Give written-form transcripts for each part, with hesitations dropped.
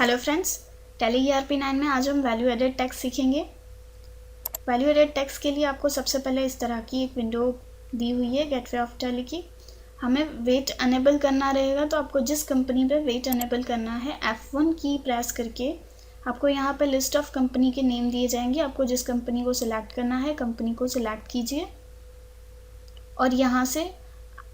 Hello friends, tally ERP9 में आज हम वैल्यू एडेड टैक्स सीखेंगे। वैल्यू एडेड टैक्स के लिए आपको सबसे पहले इस तरह की एक विंडो दी हुई है गेटवे ऑफ टैली की। हमें वेट अनेबल करना रहेगा, तो आपको जिस कंपनी पे वेट अनेबल करना है F1 की प्रेस करके आपको यहाँ पे लिस्ट ऑफ कंपनी के नेम दिए जाएंगे। आपको जिस कंपनी को सिलेक्ट करना है कंपनी को सिलेक्ट कीजिए और यहाँ से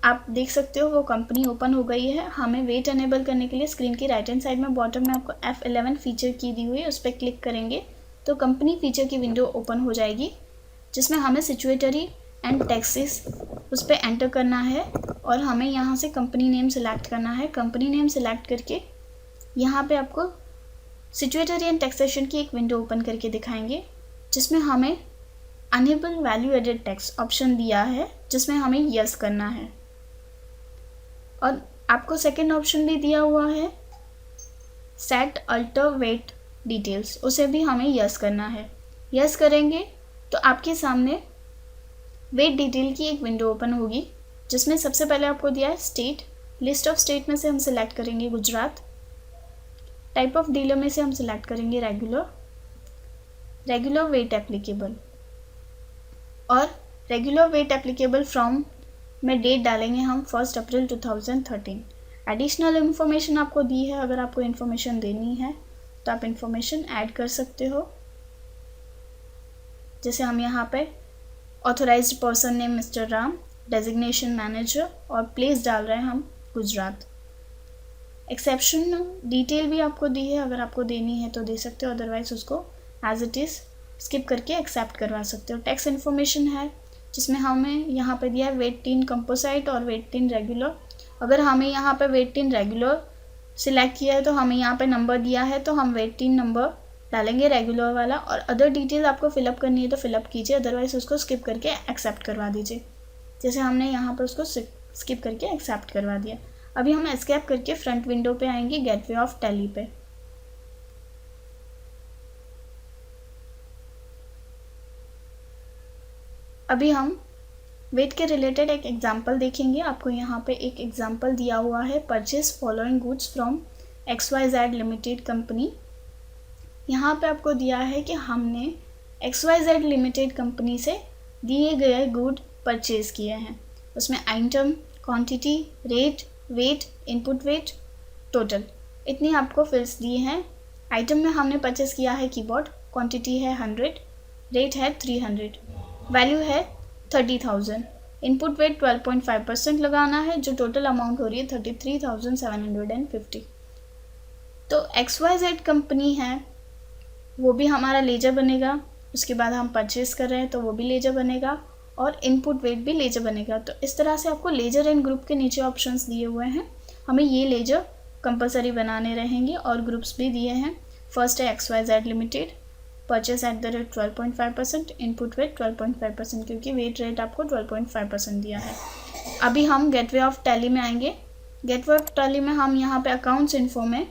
आप देख सकते हो वो कंपनी ओपन हो गई है। हमें वेट अनेबल करने के लिए स्क्रीन की राइट हैंड साइड में बॉटम में आपको F11 फीचर की दी हुई है, उस पर क्लिक करेंगे तो कंपनी फीचर की विंडो ओपन हो जाएगी, जिसमें हमें सिचुएटरी एंड टैक्सेस उस पर एंटर करना है और हमें यहाँ से कंपनी नेम सेलेक्ट करना है। कंपनी नेम सेलेक्ट करके यहाँ पे आपको सिचुएटरी एंड टैक्सेशन की एक विंडो ओपन करके दिखाएंगे, जिसमें हमें enable value added tax option दिया है, जिसमें हमें यस करना है। और आपको सेकंड ऑप्शन भी दिया हुआ है सेट अल्टर वेट डिटेल्स, उसे भी हमें यस करना है। यस करेंगे तो आपके सामने वेट डिटेल की एक विंडो ओपन होगी, जिसमें सबसे पहले आपको दिया है स्टेट। लिस्ट ऑफ स्टेट में से हम सिलेक्ट करेंगे गुजरात। टाइप ऑफ डीलर में से हम सिलेक्ट करेंगे रेगुलर वेट एप्लीकेबल, और रेगुलर वेट एप्लीकेबल फ्रॉम में डेट डालेंगे हम 1 अप्रैल 2013। एडिशनल इन्फॉर्मेशन आपको दी है, अगर आपको इन्फॉर्मेशन देनी है तो आप इन्फॉर्मेशन ऐड कर सकते हो। जैसे हम यहाँ पे authorised person name mister Ram, designation manager और प्लेस डाल रहे हैं हम गुजरात। एक्सेप्शन डिटेल भी आपको दी है, अगर आपको देनी है तो दे सकते हो, अदरवाइज उसको एज इट इज़ स्किप करके एक्सेप्ट करवा सकते हो। टैक्स इन्फॉर्मेशन है, जिसमें हमें यहाँ पे दिया है वेट टिन कंपोसाइट और वेट टिन रेगुलर। अगर हमें यहाँ पे वेट टिन रेगुलर सिलेक्ट किया है तो हमें यहाँ पे नंबर दिया है, तो हम वेट टिन नंबर डालेंगे रेगुलर वाला। और अदर डिटेल आपको फिलअप करनी है तो फिलअप कीजिए, अदरवाइज उसको स्किप करके एक्सेप्ट करवा दीजिए। जैसे हमने यहाँ पर उसको स्किप करके एक्सेप्ट करवा दिया। अभी हम एस्केप करके फ्रंट विंडो पे आएंगे गेटवे ऑफ टैली पे। अभी हम वेट के रिलेटेड एक एग्जाम्पल देखेंगे। आपको यहाँ पे एक एग्जाम्पल दिया हुआ है purchase following goods from XYZ limited company. यहाँ पे आपको दिया है कि हमने XYZ लिमिटेड कंपनी से दिए गए गुड परचेज किए हैं। उसमें item, quantity, rate, VAT, input VAT, total, इतनी आपको फील्ड्स दिए हैं। आइटम में हमने परचेज किया है कीबोर्ड, क्वांटिटी है 100, रेट है 300, वैल्यू है 30,000, इनपुट वेट 12.5% लगाना है, जो टोटल अमाउंट हो रही है 33,750। तो XYZ कंपनी है, वो भी हमारा लेजर बनेगा। उसके बाद हम परचेज कर रहे हैं तो वो भी लेजर बनेगा और इनपुट वेट भी लेजर बनेगा। तो इस तरह से आपको लेजर एंड ग्रुप के नीचे ऑप्शंस दिए हुए हैं। हमें ये लेजर कंपलसरी बनाने रहेंगे और ग्रुप्स भी दिए हैं। फर्स्ट है XYZ limited, purchase at the rate 12.5%, input VAT 12.5%, क्योंकि वेट रेट आपको 12.5% दिया है। अभी हम गेटवे ऑफ टैली में आएंगे। गेटवे ऑफ टैली में हम यहाँ पे अकाउंट्स इन्फो में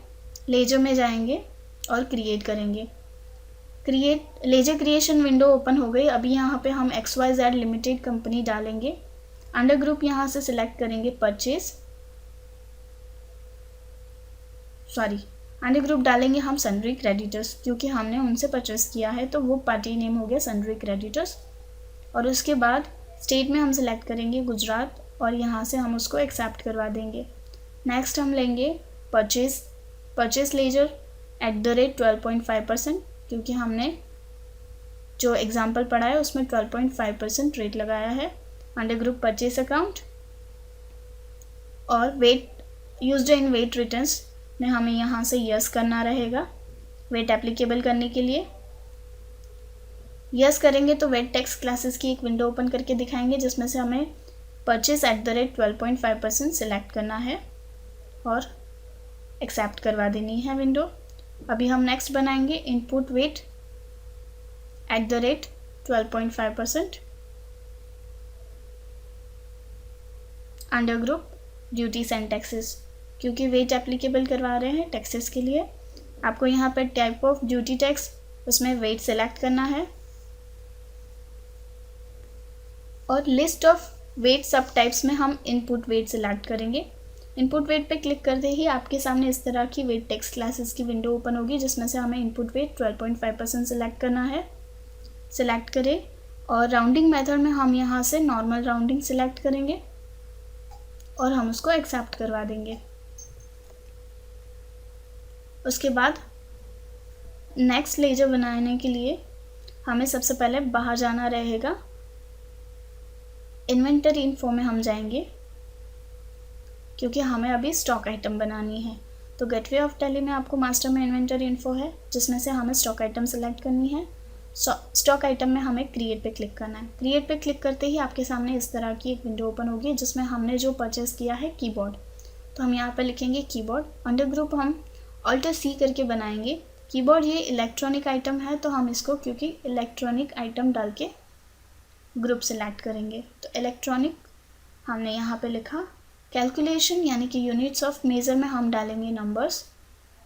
लेजर में जाएंगे और क्रिएट करेंगे। लेजर क्रिएशन विंडो ओपन हो गई। अभी यहाँ पे हम XYZ लिमिटेड कंपनी डालेंगे। अंडर ग्रुप यहाँ से सिलेक्ट करेंगे अंडर ग्रुप डालेंगे हम सन्ड्री क्रेडिटर्स, क्योंकि हमने उनसे परचेस किया है, तो वो पार्टी नेम हो गया सन्ड्री क्रेडिटर्स। और उसके बाद स्टेट में हम सिलेक्ट करेंगे गुजरात और यहाँ से हम उसको एक्सेप्ट करवा देंगे। नेक्स्ट हम लेंगे purchase ledger at the rate 12.5%, क्योंकि हमने जो एग्जाम्पल पढ़ा है उसमें 12.5% रेट लगाया है। अंडर ग्रुप परचेस अकाउंट और VAT used in VAT returns में हमें यहाँ से यस करना रहेगा वेट एप्लीकेबल करने के लिए। यस करेंगे तो वेट टैक्स क्लासेस की एक विंडो ओपन करके दिखाएंगे, जिसमें से हमें purchase at the rate 12.5% select करना है और एक्सेप्ट करवा देनी है विंडो। अभी हम नेक्स्ट बनाएंगे input VAT at the rate 12.5%, under group duties and taxes, क्योंकि वेट एप्लीकेबल करवा रहे हैं टैक्सेस के लिए। आपको यहाँ पर टाइप ऑफ ड्यूटी टैक्स, उसमें वेट सेलेक्ट करना है और list of VAT sub types में हम इनपुट वेट सेलेक्ट करेंगे। इनपुट वेट पे क्लिक करते ही आपके सामने इस तरह की वेट टेक्स्ट क्लासेस की विंडो ओपन होगी, जिसमें से हमें इनपुट वेट 12.5% सिलेक्ट करना है। सिलेक्ट करें और राउंडिंग मेथड में हम यहाँ से नॉर्मल राउंडिंग सिलेक्ट करेंगे और हम उसको एक्सेप्ट करवा देंगे। उसके बाद नेक्स्ट लेजर बनाने के लिए हमें सबसे पहले बाहर जाना रहेगा। इन्वेंटरी इन्फो में हम जाएंगे क्योंकि हमें अभी स्टॉक आइटम बनानी है। तो गेटवे ऑफ टैली में आपको मास्टर में इन्वेंटरी इन्फो है, जिसमें से हमें स्टॉक आइटम सेलेक्ट करनी है। स्टॉक आइटम में हमें क्रिएट पे क्लिक करना है। क्रिएट पे क्लिक करते ही आपके सामने इस तरह की एक विंडो ओपन होगी, जिसमें हमने जो परचेस किया है कीबोर्ड। तो हम यहाँ पे लिखेंगे कीबोर्ड। अंडर ग्रुप हम Alt+C करके बनाएंगे। कीबोर्ड ये इलेक्ट्रॉनिक आइटम है, तो हम इसको क्योंकि इलेक्ट्रॉनिक आइटम डाल के ग्रुप सेलेक्ट करेंगे। तो इलेक्ट्रॉनिक हमने यहाँ पे लिखा। कैलकुलेशन यानी कि यूनिट्स ऑफ मेज़र में हम डालेंगे नंबर्स।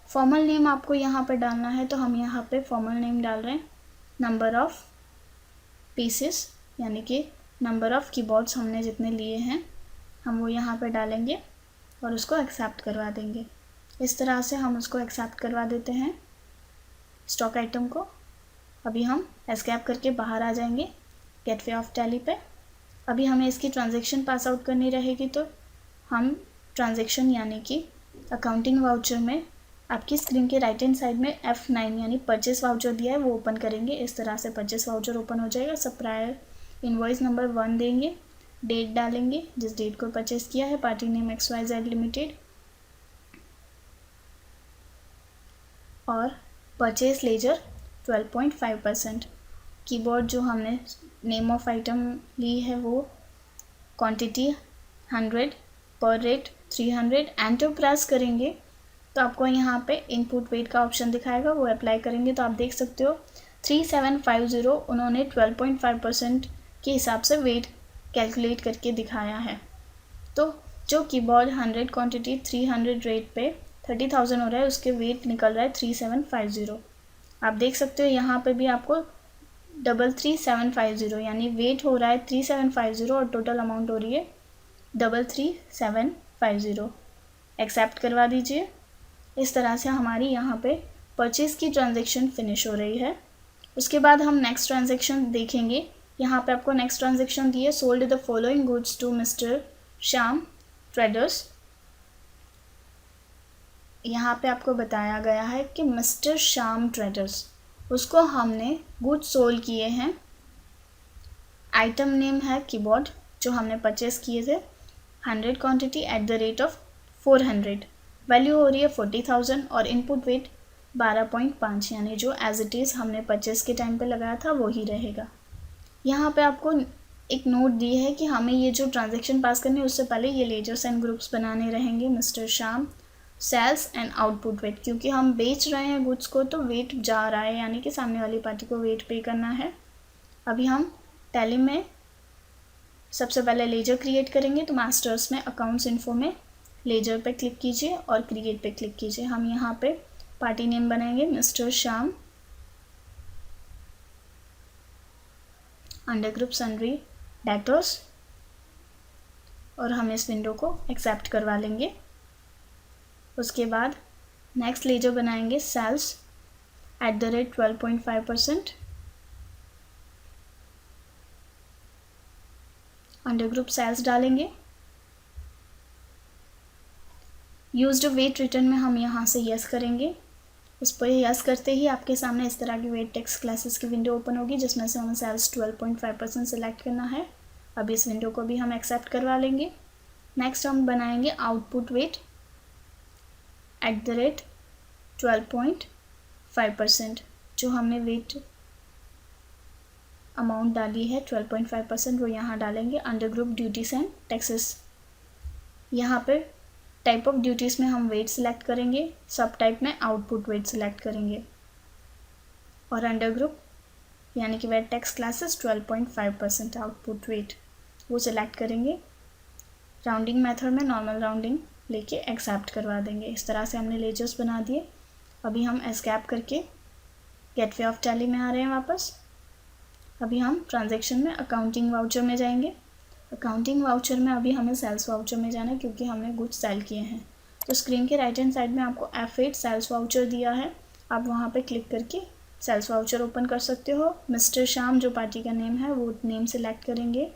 फॉर्मल नेम आपको यहाँ पे डालना है, तो हम यहाँ पे फॉर्मल नेम डाल रहे हैं। नंबर ऑफ पीसेस यानी कि नंबर ऑफ कीबोर्ड्स हमने जितने लिए हैं हम वो यहाँ पे डालेंगे और उसको एक्सेप्ट करवा देंगे। इस तरह से हम उसको एक्सेप्ट करवा देते हैं स्टॉक आइटम को। अभी हम एस्केप करके बाहर आ जाएंगे गेटवे ऑफ टैली पे। अभी हमें इसकी ट्रांजैक्शन पास आउट करनी रहेगी, तो हम ट्रांजैक्शन यानी कि अकाउंटिंग वाउचर में आपकी स्क्रीन के राइट हैंड साइड में F9 यानी परचेस वाउचर दिया है वो ओपन करेंगे। इस तरह से परचेस वाउचर ओपन हो जाएगा। सप्लायर इनवॉइस नंबर 1 देंगे, डेट डालेंगे जिस डेट को परचेस किया है, पार्टी नेम XYZ लिमिटेड और परचेस लेजर 12.5%। कीबोर्ड जो हमने नेम ऑफ आइटम ली है वो क्वांटिटी 100, पर रेट 300। एंटर प्रेस करेंगे तो आपको यहाँ पे इनपुट वेट का ऑप्शन दिखाएगा, वो अप्लाई करेंगे तो आप देख सकते हो 3750 उन्होंने 12.5% के हिसाब से वेट कैलकुलेट करके दिखाया है। तो जो कीबोर्ड 100 क्वांटिटी 300 रेट पे 30,000 हो रहा है, उसके वेट निकल रहा है 3750। आप देख सकते हो यहाँ पे भी आपको 33750 यानी वेट हो रहा है 3750 और टोटल अमाउंट हो रही है 33750। एक्सेप्ट करवा दीजिए। इस तरह से हमारी यहाँ पे परचेज़ की ट्रांजैक्शन फिनिश हो रही है। उसके बाद हम नेक्स्ट ट्रांजैक्शन देखेंगे। यहाँ पे आपको नेक्स्ट ट्रांजैक्शन दी है, sold the following goods to mister Shyam traders. यहाँ पे आपको बताया गया है कि मिस्टर श्याम ट्रेडर्स, उसको हमने गुड्स सोल्ड किए हैं। आइटम नेम है कीबोर्ड जो हमने परचेस किए थे 100 quantity eight the rate of 400। Value हो रही है 40,000 और इनपुट वेट 12.5 यानी जो एज इट इज़ हमने परचेस के टाइम पे लगाया था वो ही रहेगा। यहाँ पे आपको एक नोट दी है कि हमें ये जो ट्रांजैक्शन पास करनी है उससे पहले ये लेजर्स एंड ग्रुप्स बनाने रहेंगे। Mister Shyam sales and output VAT, क्योंकि हम बेच रहे हैं गुड्स को तो वेट जा रहा है यानी कि सामने वाली पार्टी को वेट पे करना है। अभी हम टैली में सबसे पहले लेजर क्रिएट करेंगे, तो मास्टर्स में अकाउंट्स इन्फो में लेजर पे क्लिक कीजिए और क्रिएट पे क्लिक कीजिए। हम यहाँ पे पार्टी नेम बनाएंगे mister Shyam, under group sundry debtors और हम इस विंडो को एक्सेप्ट करवा लेंगे। उसके बाद नेक्स्ट लेजर बनाएंगे sales at the rate 12.5%। Under group sales डालेंगे। यूज्ड वेट रिटर्न में हम यहाँ से यस करेंगे। उस पर यस करते ही आपके सामने इस तरह की वेट टेक्स्ट क्लासेस की विंडो ओपन होगी, जिसमें से हमें सेल्स 12.5% सेलेक्ट करना है। अब इस विंडो को भी हम एक्सेप्ट करवा लेंगे। नेक्स्ट हम बनाएंगे output VAT at the rate 12.5%। जो हमने वेट अमाउंट डाली है 12.5% वो यहाँ डालेंगे। Under group duties and taxes, यहाँ पे टाइप ऑफ ड्यूटीज़ में हम वेट सिलेक्ट करेंगे, सब टाइप में आउटपुट वेट सिलेक्ट करेंगे और अंडर ग्रुप यानी कि VAT tax classes 12.5% output VAT वो सिलेक्ट करेंगे। राउंडिंग मेथड में नॉर्मल राउंडिंग लेके एक्सेप्ट करवा देंगे। इस तरह से हमने लेजर्स बना दिए। अभी हम एस्केप करके गेटवे ऑफ टैली में आ रहे हैं वापस। अभी हम ट्रांजैक्शन में अकाउंटिंग वाउचर में जाएंगे अकाउंटिंग वाउचर में अभी हमें सेल्स वाउचर में जाना है क्योंकि हमने गुड्स सेल किए हैं। तो स्क्रीन के राइट हैंड साइड में आपको F8 सेल्स वाउचर दिया है, आप वहाँ पे क्लिक करके सेल्स वाउचर ओपन कर सकते हो। मिस्टर श्याम जो पार्टी का नेम है वो नेम सेलेक्ट करेंगे।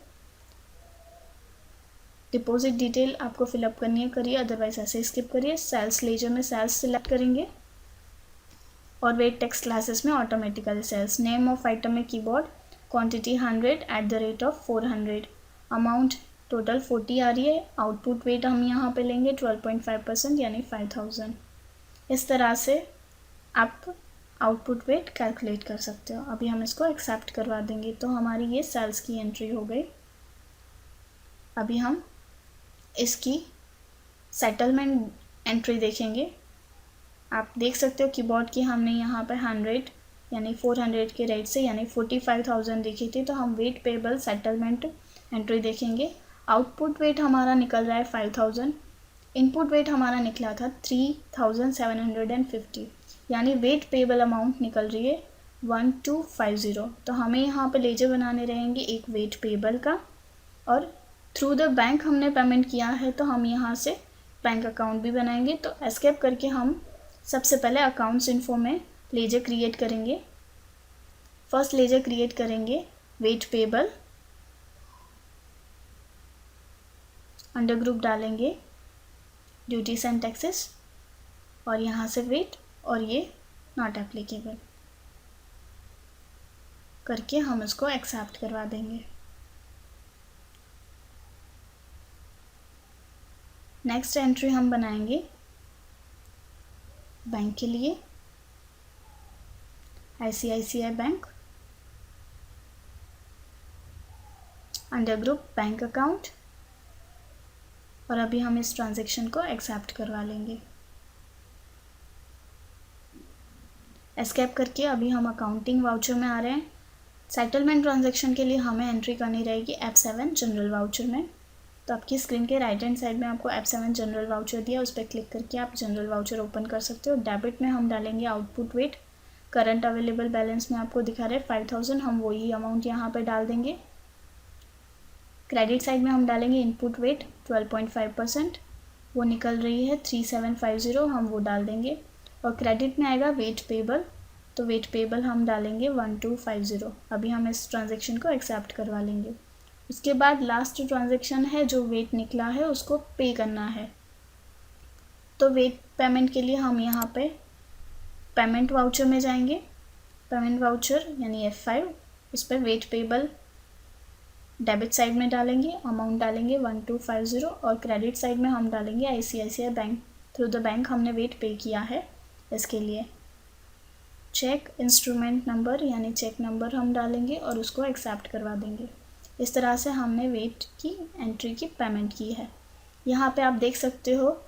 डिपॉजिट डिटेल आपको फिलअप करनी है करिए, अदरवाइज ऐसे स्किप करिए। सेल्स लेजर में सेल्स सिलेक्ट करेंगे और वेट टेक्स्ट क्लासेस में automatically sales. Name of item में कीबोर्ड, क्वांटिटी 100 @ अमाउंट टोटल 40 आ रही है। आउटपुट वेट हम यहाँ पे लेंगे 12.5% यानी 5000। इस तरह से आप आउटपुट वेट कैलकुलेट कर सकते हो। अभी हम इसको एक्सेप्ट करवा देंगे तो हमारी ये सेल्स की एंट्री हो गई। अभी हम इसकी सेटलमेंट एंट्री देखेंगे। आप देख सकते हो कीबोर्ड की हमने यहाँ पे 100 यानी 400 के रेट से यानी 45,000 देखी थी, तो हम वेट पेबल सेटलमेंट एंट्री देखेंगे। आउटपुट वेट हमारा निकल रहा है 5000, इनपुट वेट हमारा निकला था 3750 यानी वेट पेबल अमाउंट निकल रही है 1250। तो हमें यहाँ पे लेजर बनाने रहेंगे एक वेट पेबल का, और थ्रू द बैंक हमने पेमेंट किया है तो हम यहाँ से बैंक अकाउंट भी बनाएंगे। तो एस्केप करके हम सबसे पहले अकाउंट्स इन्फो में लेजर क्रिएट करेंगे। फर्स्ट लेजर क्रिएट करेंगे वेट पेबल, अंडर ग्रुप डालेंगे ड्यूटीज एंड टैक्सेस और यहाँ से वेट और ये नॉट एप्लीकेबल करके हम इसको एक्सेप्ट करवा देंगे। नेक्स्ट एंट्री हम बनाएंगे बैंक के लिए ICICI bank, under group bank account, और अभी हम इस ट्रांजैक्शन को एक्सेप्ट करवा लेंगे। एस्केप करके अभी हम अकाउंटिंग वाउचर में आ रहे हैं। सेटलमेंट ट्रांजैक्शन के लिए हमें एंट्री करनी रहेगी F7 जनरल वाउचर में। तो आपकी स्क्रीन के राइट हैंड साइड में आपको F7 जनरल वाउचर दिया, उस पर क्लिक करके आप जनरल वाउचर ओपन कर सकते हो। डेबिट में हम डालेंगे output weight, current available balance में आपको दिखा रहे 5000, हम वही अमाउंट यहाँ पे डाल देंगे। क्रेडिट साइड में हम डालेंगे इनपुट वेट 12.5%, वो निकल रही है 3750, हम वो डाल देंगे। और क्रेडिट में आएगा वेट पेबल, तो वेट पेबल हम डालेंगे 1250। अभी हम इस ट्रांजेक्शन को एक्सेप्ट करवा लेंगे। उसके बाद लास्ट ट्रांजैक्शन है जो वेट निकला है उसको पे करना है। तो वेट पेमेंट के लिए हम यहाँ पे पेमेंट वाउचर में जाएंगे। पेमेंट वाउचर यानी F5, इस पर वेट पेबल डेबिट साइड में डालेंगे, अमाउंट डालेंगे 1250 और क्रेडिट साइड में हम डालेंगे ICICI bank, through the bank हमने वेट पे किया है। इसके लिए चेक इंस्ट्रूमेंट नंबर यानी चेक नंबर हम डालेंगे और उसको एक्सेप्ट करवा देंगे। इस तरह से हमने वेट की एंट्री की पेमेंट की है। यहाँ पे आप देख सकते हो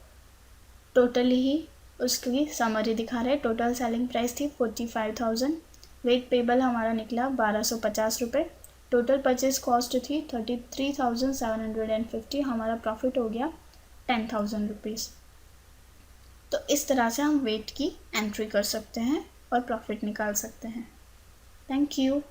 टोटल ही उसकी समरी दिखा रहे। टोटल सेलिंग प्राइस थी 45,000, वेट पेबल हमारा निकला 1250 रुपये, टोटल परचेज कॉस्ट थी 33,750, हमारा प्रॉफिट हो गया 10,000 रुपीज़। तो इस तरह से हम वेट की एंट्री कर सकते हैं और प्रॉफिट निकाल सकते हैं। Thank you.